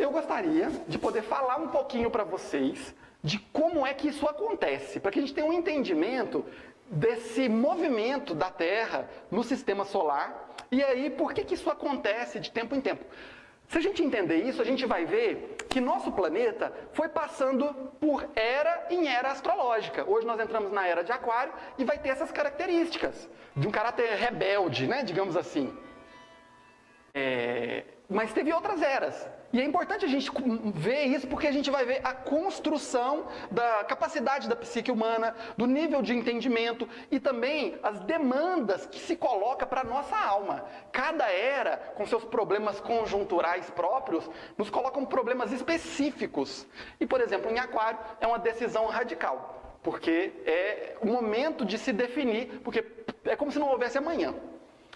eu gostaria de poder falar um pouquinho para vocês de como é que isso acontece, para que a gente tenha um entendimento desse movimento da Terra no sistema solar, e aí por que isso acontece de tempo em tempo. Se a gente entender isso, a gente vai ver que nosso planeta foi passando por era em era astrológica. Hoje nós entramos na era de Aquário e vai ter essas características de um caráter rebelde, né, digamos assim. Mas teve outras eras. E é importante a gente ver isso porque a gente vai ver a construção da capacidade da psique humana, do nível de entendimento e também as demandas que se coloca para a nossa alma. Cada era, com seus problemas conjunturais próprios, nos colocam problemas específicos. E, por exemplo, em Aquário é uma decisão radical, porque é o momento de se definir, porque é como se não houvesse amanhã.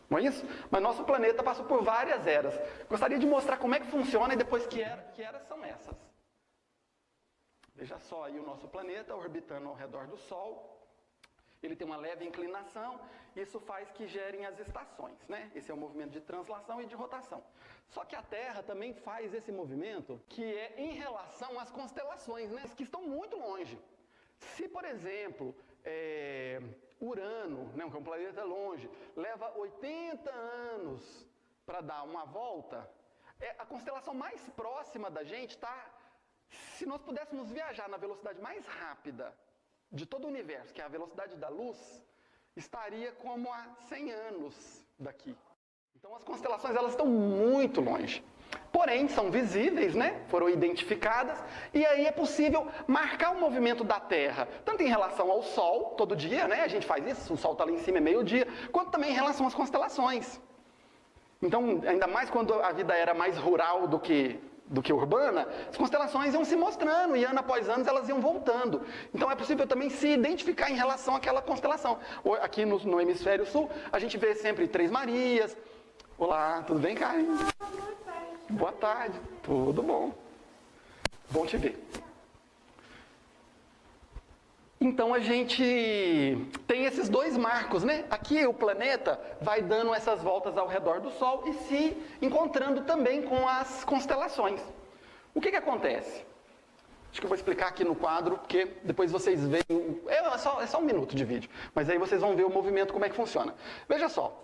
Não é isso? Mas nosso planeta passou por várias eras. Gostaria de mostrar como é que funciona e depois que eras são essas. Veja só aí o nosso planeta orbitando ao redor do Sol. Ele tem uma leve inclinação, isso faz que gerem as estações, né? Esse é o movimento de translação e de rotação. Só que a Terra também faz esse movimento que é em relação às constelações, né? Que estão muito longe. Se, por exemplo, Urano, né, que é um planeta longe, leva 80 anos para dar uma volta, a constelação mais próxima da gente está... Se nós pudéssemos viajar na velocidade mais rápida de todo o universo, que é a velocidade da luz, estaria como a 100 anos daqui. Então as constelações elas estão muito longe. Porém, são visíveis, né? Foram identificadas, e aí é possível marcar o movimento da Terra, tanto em relação ao Sol, todo dia, né? A gente faz isso, o Sol está lá em cima, é meio-dia, quanto também em relação às constelações. Então, ainda mais quando a vida era mais rural do que urbana, as constelações iam se mostrando, e ano após ano elas iam voltando. Então é possível também se identificar em relação àquela constelação. Aqui no hemisfério sul, a gente vê sempre Três Marias. Olá, tudo bem, Karen? Boa tarde, tudo bom? Bom te ver. Então a gente tem esses dois marcos, né? Aqui o planeta vai dando essas voltas ao redor do Sol e se encontrando também com as constelações. O que acontece? Acho que eu vou explicar aqui no quadro, porque depois vocês veem... É só um minuto de vídeo, mas aí vocês vão ver o movimento, como é que funciona. Veja só,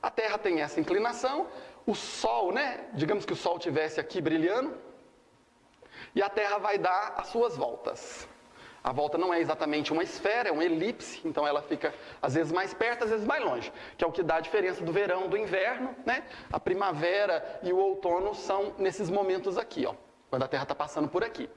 a Terra tem essa inclinação, o Sol, né? Digamos que o Sol estivesse aqui brilhando, e a Terra vai dar as suas voltas. A volta não é exatamente uma esfera, é uma elipse, então ela fica às vezes mais perto, às vezes mais longe, que é o que dá a diferença do verão do inverno, né? A primavera e o outono são nesses momentos aqui, ó, quando a Terra está passando por aqui.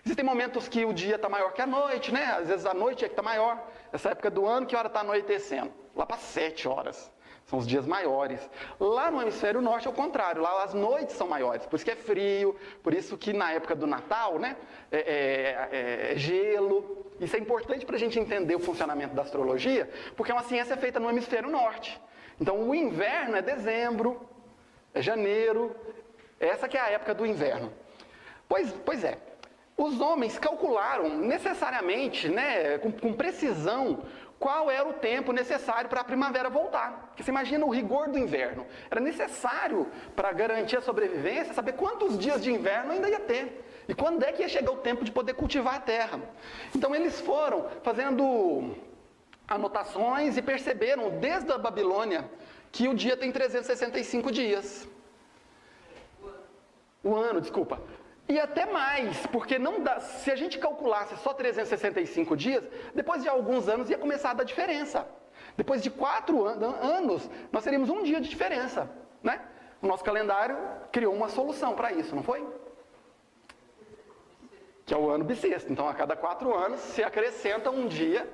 Existem momentos que o dia está maior que a noite, né? Às vezes a noite é que está maior. Essa época do ano, que hora está anoitecendo? Lá para 7 horas. São os dias maiores. Lá no hemisfério norte é o contrário, lá as noites são maiores, por isso que é frio, por isso que na época do Natal, né, é gelo. Isso é importante para a gente entender o funcionamento da astrologia, porque é uma ciência feita no hemisfério norte. Então o inverno é dezembro, é janeiro, essa que é a época do inverno. Pois é, os homens calcularam necessariamente, né, com precisão, qual era o tempo necessário para a primavera voltar. Porque você imagina o rigor do inverno. Era necessário, para garantir a sobrevivência, saber quantos dias de inverno ainda ia ter. E quando é que ia chegar o tempo de poder cultivar a terra. Então eles foram fazendo anotações e perceberam, desde a Babilônia, que o dia tem 365 dias. O ano, desculpa. E até mais, porque não dá, se a gente calculasse só 365 dias, depois de alguns anos ia começar a dar diferença. Depois de 4 anos, nós teríamos um dia de diferença, né? O nosso calendário criou uma solução para isso, não foi? Que é o ano bissexto. Então, a cada 4 anos, se acrescenta um dia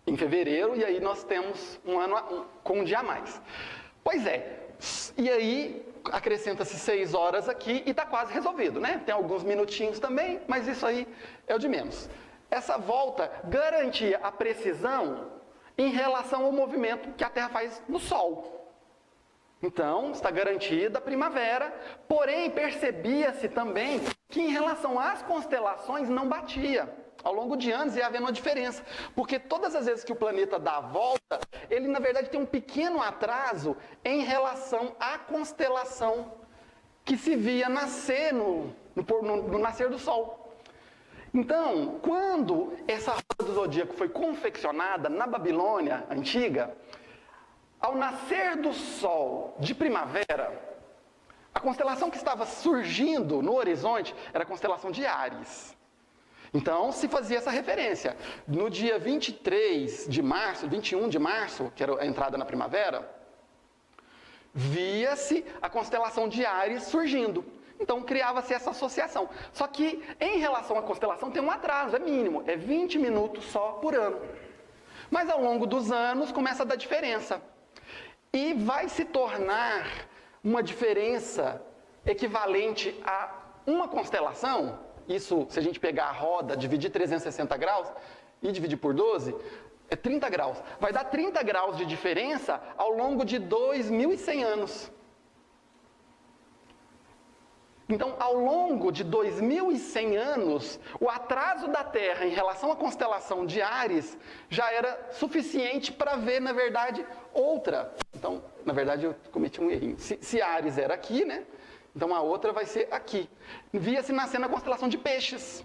em fevereiro, e aí nós temos um ano com um dia a mais. Pois é, e aí acrescenta-se 6 horas aqui e está quase resolvido, né? Tem alguns minutinhos também, mas isso aí é o de menos. Essa volta garantia a precisão em relação ao movimento que a Terra faz no Sol. Então, está garantida a primavera, porém percebia-se também que em relação às constelações não batia. Ao longo de anos ia havendo uma diferença, porque todas as vezes que o planeta dá a volta, ele na verdade tem um pequeno atraso em relação à constelação que se via nascer no nascer do Sol. Então, quando essa roda do zodíaco foi confeccionada na Babilônia antiga, ao nascer do Sol de primavera, a constelação que estava surgindo no horizonte era a constelação de Áries. Então, se fazia essa referência. No dia 23 de março, 21 de março, que era a entrada na primavera, via-se a constelação de Áries surgindo. Então, criava-se essa associação. Só que, em relação à constelação, tem um atraso, é mínimo, é 20 minutos só por ano. Mas, ao longo dos anos, começa a dar diferença. E vai se tornar uma diferença equivalente a uma constelação. Isso, se a gente pegar a roda, dividir 360 graus e dividir por 12, é 30 graus. Vai dar 30 graus de diferença ao longo de 2.100 anos. Então, ao longo de 2.100 anos, o atraso da Terra em relação à constelação de Áries já era suficiente para ver, na verdade, outra. Então, na verdade, eu cometi um errinho. Se Áries era aqui, né? Então, a outra vai ser aqui. Via-se nascendo a constelação de Peixes.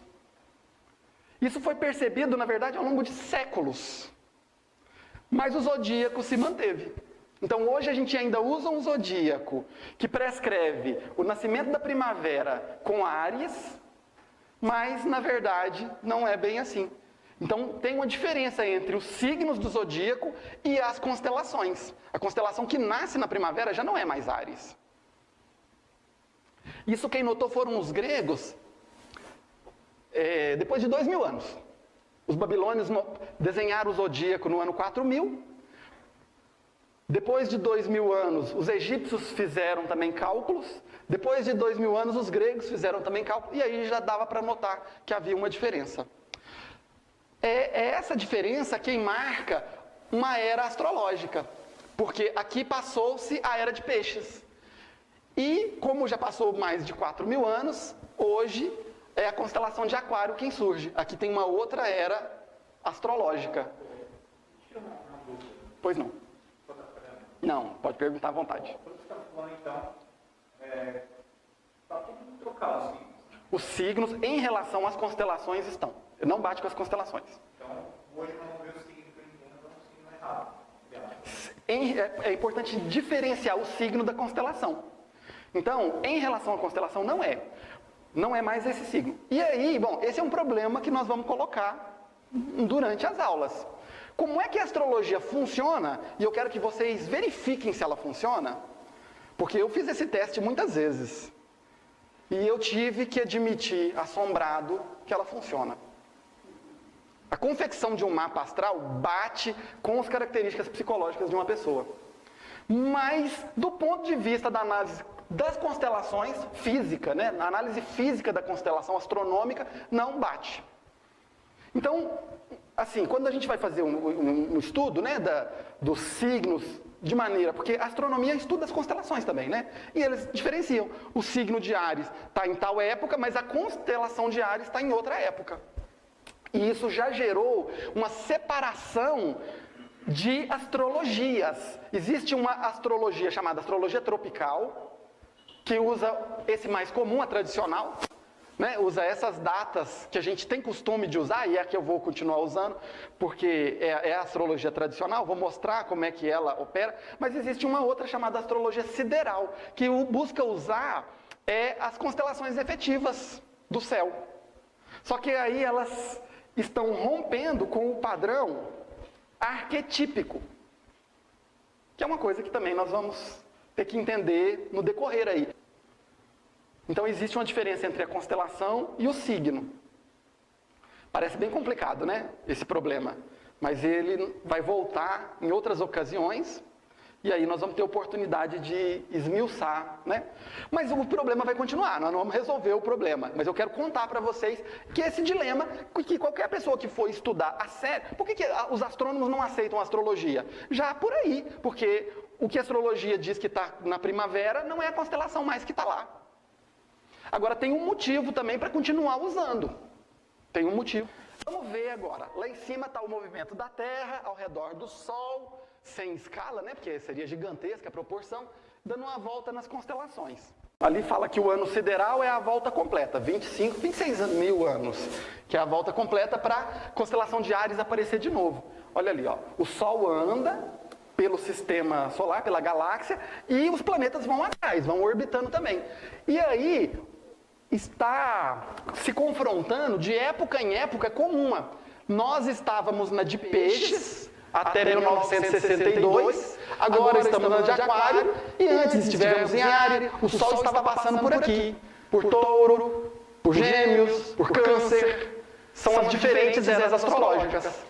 Isso foi percebido, na verdade, ao longo de séculos. Mas o zodíaco se manteve. Então, hoje a gente ainda usa um zodíaco que prescreve o nascimento da primavera com Áries, mas, na verdade, não é bem assim. Então, tem uma diferença entre os signos do zodíaco e as constelações. A constelação que nasce na primavera já não é mais Áries. Isso quem notou foram os gregos, depois de 2.000 anos. Os babilônios desenharam o zodíaco no ano 4.000. Depois de 2.000 anos, os egípcios fizeram também cálculos. Depois de 2.000 anos, os gregos fizeram também cálculos. E aí já dava para notar que havia uma diferença. É essa diferença quem marca uma era astrológica. Porque aqui passou-se a era de Peixes. E, como já passou mais de 4.000 anos, hoje é a constelação de Aquário quem surge. Aqui tem uma outra era astrológica. Pois não. Não, pode perguntar à vontade. Quando você está falando, então, está tudo trocado, assim. Os signos, em relação às constelações, estão. Não bate com as constelações. Então, hoje eu não vejo o signo que eu entendo, então o signo é errado. É importante diferenciar o signo da constelação. Então, em relação à constelação, não é. Não é mais esse signo. E aí, bom, esse é um problema que nós vamos colocar durante as aulas. Como é que a astrologia funciona? E eu quero que vocês verifiquem se ela funciona, porque eu fiz esse teste muitas vezes. E eu tive que admitir, assombrado, que ela funciona. A confecção de um mapa astral bate com as características psicológicas de uma pessoa. Mas, do ponto de vista da análise das constelações física, né? A análise física da constelação astronômica não bate. Então, assim, quando a gente vai fazer um estudo, né, dos signos de maneira... Porque a astronomia estuda as constelações também, né? E eles diferenciam. O signo de Áries está em tal época, mas a constelação de Áries está em outra época. E isso já gerou uma separação de astrologias. Existe uma astrologia chamada astrologia tropical, que usa esse mais comum, a tradicional, né? Usa essas datas que a gente tem costume de usar, e é a que eu vou continuar usando, porque é a astrologia tradicional, vou mostrar como é que ela opera, mas existe uma outra chamada astrologia sideral, que busca usar as constelações efetivas do céu. Só que aí elas estão rompendo com o padrão arquetípico, que é uma coisa que também nós vamos ter que entender no decorrer aí. Então existe uma diferença entre a constelação e o signo. Parece bem complicado, né, esse problema, mas ele vai voltar em outras ocasiões, e aí nós vamos ter oportunidade de esmiuçar, né? Mas o problema vai continuar, nós não vamos resolver o problema. Mas eu quero contar para vocês que esse dilema, que qualquer pessoa que for estudar a sério... Por que os astrônomos não aceitam a astrologia? Já por aí, porque o que a astrologia diz que está na primavera não é a constelação mais que está lá. Agora tem um motivo também para continuar usando. Tem um motivo. Vamos ver agora. Lá em cima está o movimento da Terra ao redor do Sol. sem escala, né? Porque seria gigantesca a proporção, dando uma volta nas constelações. Ali fala que o ano sideral é a volta completa, 25, 26 mil anos, que é a volta completa para a constelação de Áries aparecer de novo. Olha ali, ó, o Sol anda pelo sistema solar, pela galáxia, e os planetas vão atrás, vão orbitando também. E aí está se confrontando de época em época com uma. Nós estávamos na de Peixes até 1962, agora estamos na de Aquário, e antes estivemos em Áries, o Sol estava passando por aqui, por Touro, por Gêmeos, por Câncer. São as diferentes eras astrológicas.